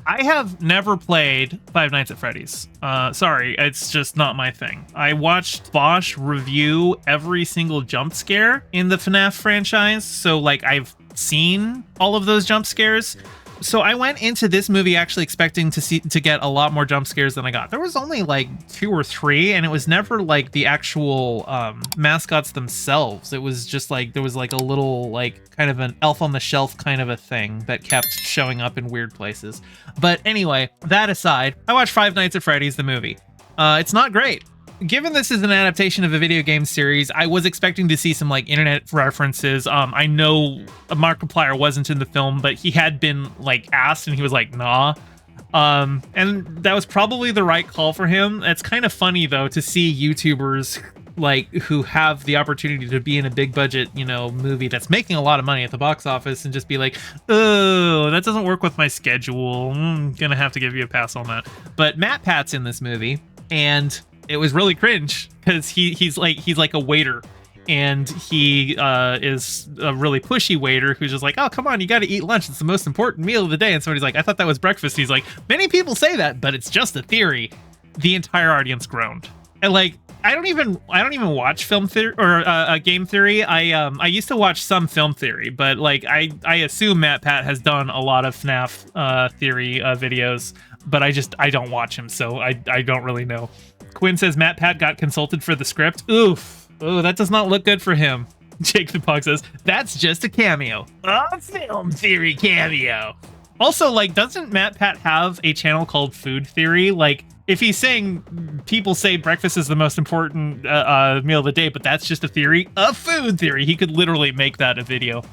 I have never played Five Nights at Freddy's. Sorry, it's just not my thing. I watched Bosch review every single jump scare in the FNAF franchise, so like I've seen all of those jump scares. So I went into this movie actually expecting to get a lot more jump scares than I got. There was only like 2 or 3, and it was never like the actual mascots themselves. It was just like there was like a little like kind of an elf on the shelf kind of a thing that kept showing up in weird places. But anyway, that aside, I watched Five Nights at Freddy's the movie. It's not great. Given this is an adaptation of a video game series, I was expecting to see some like internet references. I know Markiplier wasn't in the film, but he had been like asked and he was like, nah. And that was probably the right call for him. It's kind of funny though to see YouTubers like who have the opportunity to be in a big budget, you know, movie that's making a lot of money at the box office and just be like, oh, that doesn't work with my schedule. I'm gonna have to give you a pass on that. But Matt Pat's in this movie, and it was really cringe because he's like a waiter, and he is a really pushy waiter who's just like, oh, come on, you got to eat lunch. It's the most important meal of the day. And somebody's like, I thought that was breakfast. He's like, many people say that, but it's just a theory. The entire audience groaned. And like, I don't even watch film theory or game theory. I used to watch some film theory, but like I assume Matt Pat has done a lot of FNAF theory videos, but I don't watch him, so I don't really know. Quinn says Matt Pat got consulted for the script. Oof. Oh, that does not look good for him. Jake the Pug says, that's just a cameo. A film theory cameo. Also, like, doesn't Matt Pat have a channel called Food Theory? Like, if he's saying people say breakfast is the most important meal of the day, but that's just a theory, a food theory, he could literally make that a video.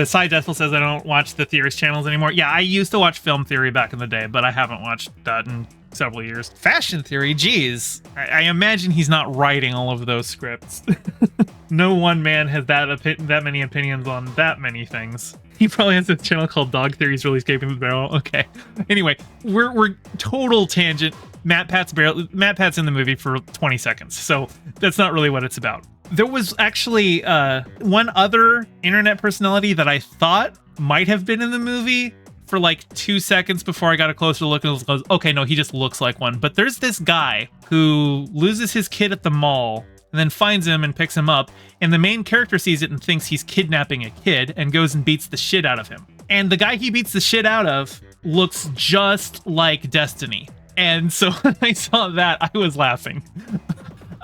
Cy Deathful says I don't watch the theorist channels anymore. Yeah, I used to watch film theory back in the day, but I haven't watched that in several years. Fashion theory, geez. I imagine he's not writing all of those scripts. No one man has that many opinions on that many things. He probably has a channel called Dog Theories Really Escaping the Barrel. Okay. Anyway, we're total tangent. Matt Pat's in the movie for 20 seconds, so that's not really what it's about. There was actually one other internet personality that I thought might have been in the movie for like 2 seconds before I got a closer look and was okay, no, he just looks like one. But there's this guy who loses his kid at the mall and then finds him and picks him up, and the main character sees it and thinks he's kidnapping a kid and goes and beats the shit out of him. And the guy he beats the shit out of looks just like Destiny. And so when I saw that, I was laughing.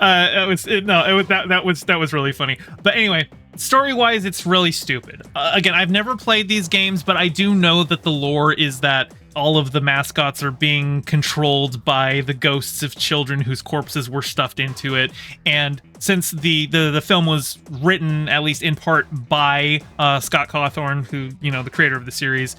That was really funny. But anyway, story-wise, it's really stupid. Again, I've never played these games, but I do know that the lore is that all of the mascots are being controlled by the ghosts of children whose corpses were stuffed into it. And since the film was written, at least in part, by Scott Cawthon, who, you know, the creator of the series,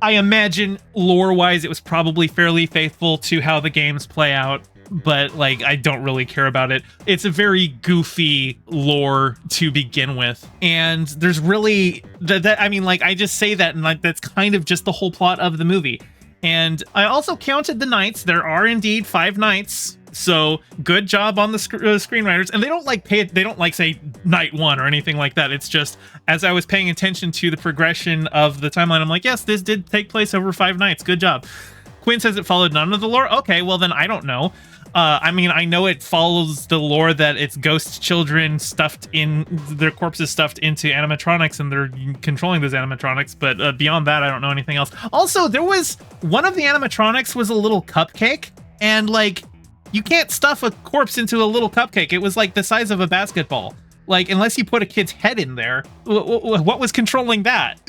I imagine lore-wise it was probably fairly faithful to how the games play out. But like, I don't really care about it. It's a very goofy lore to begin with, and there's really I mean, like, I just say that, and like that's kind of just the whole plot of the movie. And I also counted the nights. There are indeed 5 nights. So good job on the screenwriters. And they don't like say night 1 or anything like that. It's just, as I was paying attention to the progression of the timeline, I'm like, yes, this did take place over 5 nights. Good job. Quinn says it followed none of the lore. Okay, well then I don't know. I mean, I know it follows the lore that it's ghost children stuffed in, their corpses stuffed into animatronics, and they're controlling those animatronics, but beyond that, I don't know anything else. Also, there was, one of the animatronics was a little cupcake, and like, you can't stuff a corpse into a little cupcake. It was like the size of a basketball. Like, unless you put a kid's head in there, what was controlling that?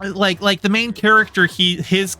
like the main character, his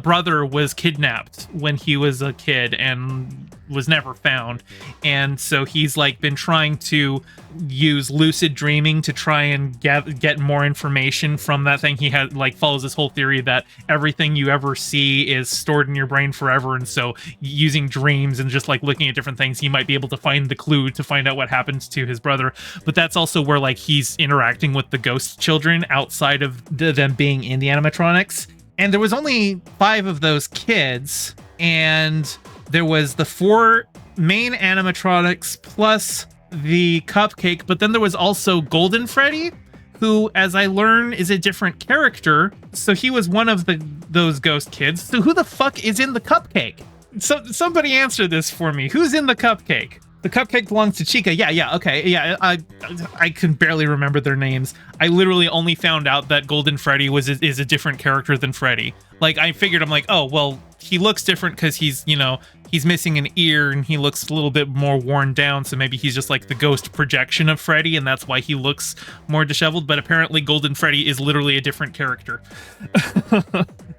brother was kidnapped when he was a kid and was never found, and so he's like been trying to use lucid dreaming to try and get more information from that thing. He had like follows this whole theory that everything you ever see is stored in your brain forever, and so using dreams and just like looking at different things, he might be able to find the clue to find out what happens to his brother. But that's also where like he's interacting with the ghost children outside of them being in the animatronics. And there was only 5 of those kids, and there was the 4 main animatronics plus the cupcake, but then there was also Golden Freddy, who, as I learn, is a different character. So he was one of the those ghost kids. So who the fuck is in the cupcake? So somebody answer this for me. Who's in the cupcake? The cupcake belongs to Chica. Yeah, okay. Yeah, I can barely remember their names. I literally only found out that Golden Freddy is a different character than Freddy. Like, I figured, I'm like, oh, well, he looks different because he's, you know, he's missing an ear and he looks a little bit more worn down. So maybe he's just like the ghost projection of Freddy, and that's why he looks more disheveled. But apparently Golden Freddy is literally a different character.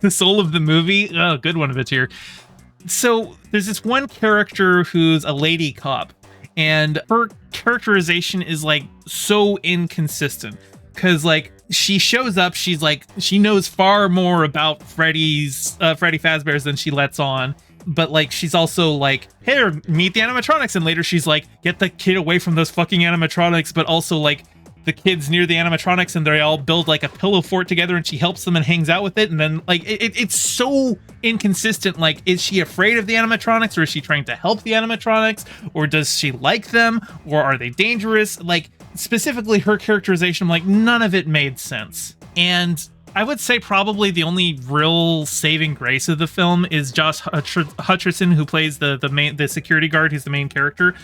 The soul of the movie. Oh, good one of it's here. So there's this one character who's a lady cop, and her characterization is like so inconsistent because like she shows up, she's like, she knows far more about Freddy Fazbear's than she lets on, but like she's also like, hey, meet the animatronics, and later she's like, get the kid away from those fucking animatronics, but also like the kids near the animatronics and they all build like a pillow fort together and she helps them and hangs out with it. And then like it's so inconsistent. Like, is she afraid of the animatronics, or is she trying to help the animatronics, or does she like them, or are they dangerous? Like, specifically her characterization, I'm like, none of it made sense. And I would say probably the only real saving grace of the film is Josh Hutcherson, who plays the security guard. He's the main character.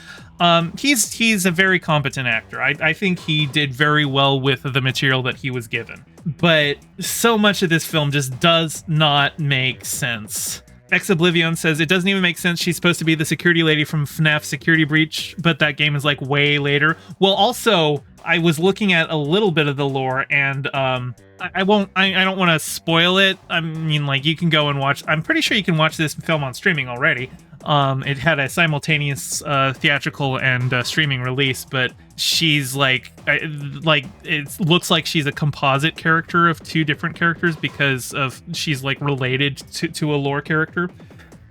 He's a very competent actor. I think he did very well with the material that he was given. But so much of this film just does not make sense. Ex Oblivion says it doesn't even make sense. She's supposed to be the security lady from FNAF Security Breach, but that game is like way later. Well, also, I was looking at a little bit of the lore, and I don't want to spoil it. I mean, like, you can go and watch. I'm pretty sure you can watch this film on streaming already. It had a simultaneous theatrical and streaming release, but she's like it looks like she's a composite character of two different characters because of she's like related to a lore character.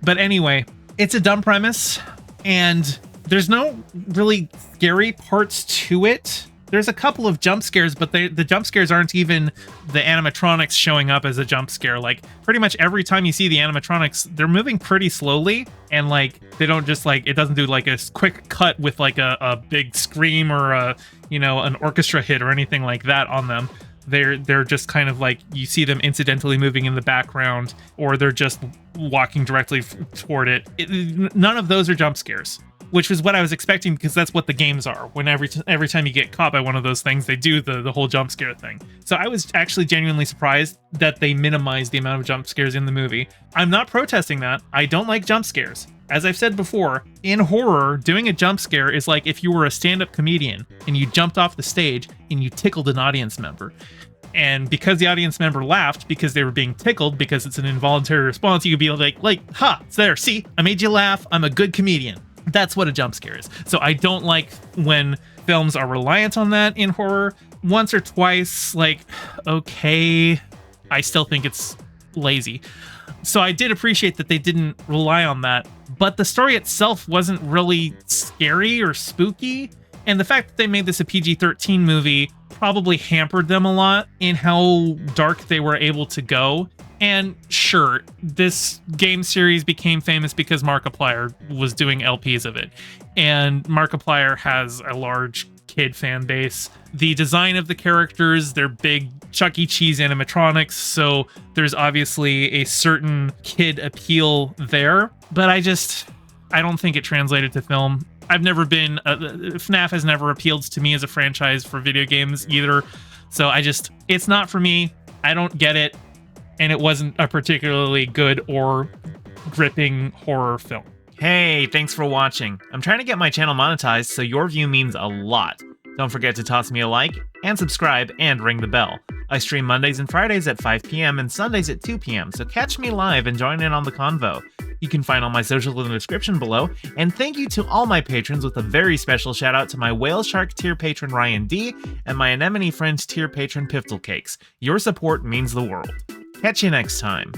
But anyway, it's a dumb premise, and there's no really scary parts to it. There's a couple of jump scares, but the jump scares aren't even the animatronics showing up as a jump scare. Like, pretty much every time you see the animatronics, they're moving pretty slowly, and like they don't just like, it doesn't do like a quick cut with like a big scream or an orchestra hit or anything like that on them. They're just kind of like, you see them incidentally moving in the background, or they're just walking directly toward it. None of those are jump scares, which was what I was expecting, because that's what the games are. When every time you get caught by one of those things, they do the whole jump scare thing. So I was actually genuinely surprised that they minimized the amount of jump scares in the movie. I'm not protesting that. I don't like jump scares. As I've said before, in horror, doing a jump scare is like if you were a stand-up comedian and you jumped off the stage and you tickled an audience member. And because the audience member laughed because they were being tickled, because it's an involuntary response, you could be like, ha, it's there. See, I made you laugh. I'm a good comedian. That's what a jump scare is. So I don't like when films are reliant on that in horror. Once or twice, like, okay, I still think it's lazy. So I did appreciate that they didn't rely on that. But the story itself wasn't really scary or spooky. And the fact that they made this a PG-13 movie probably hampered them a lot in how dark they were able to go. And sure, this game series became famous because Markiplier was doing LPs of it. And Markiplier has a large kid fan base. The design of the characters, they're big Chuck E. Cheese animatronics, so there's obviously a certain kid appeal there. But I don't think it translated to film. I've never been... FNAF has never appealed to me as a franchise for video games either. So it's not for me. I don't get it. And it wasn't a particularly good or gripping horror film. Hey, thanks for watching. I'm trying to get my channel monetized, so your view means a lot. Don't forget to toss me a like, and subscribe, and ring the bell. I stream Mondays and Fridays at 5 p.m. and Sundays at 2 p.m., so catch me live and join in on the convo. You can find all my socials in the description below, and thank you to all my patrons, with a very special shout out to my Whale Shark tier patron Ryan D and my Anemone Friends tier patron Piftle Cakes. Your support means the world. Catch you next time.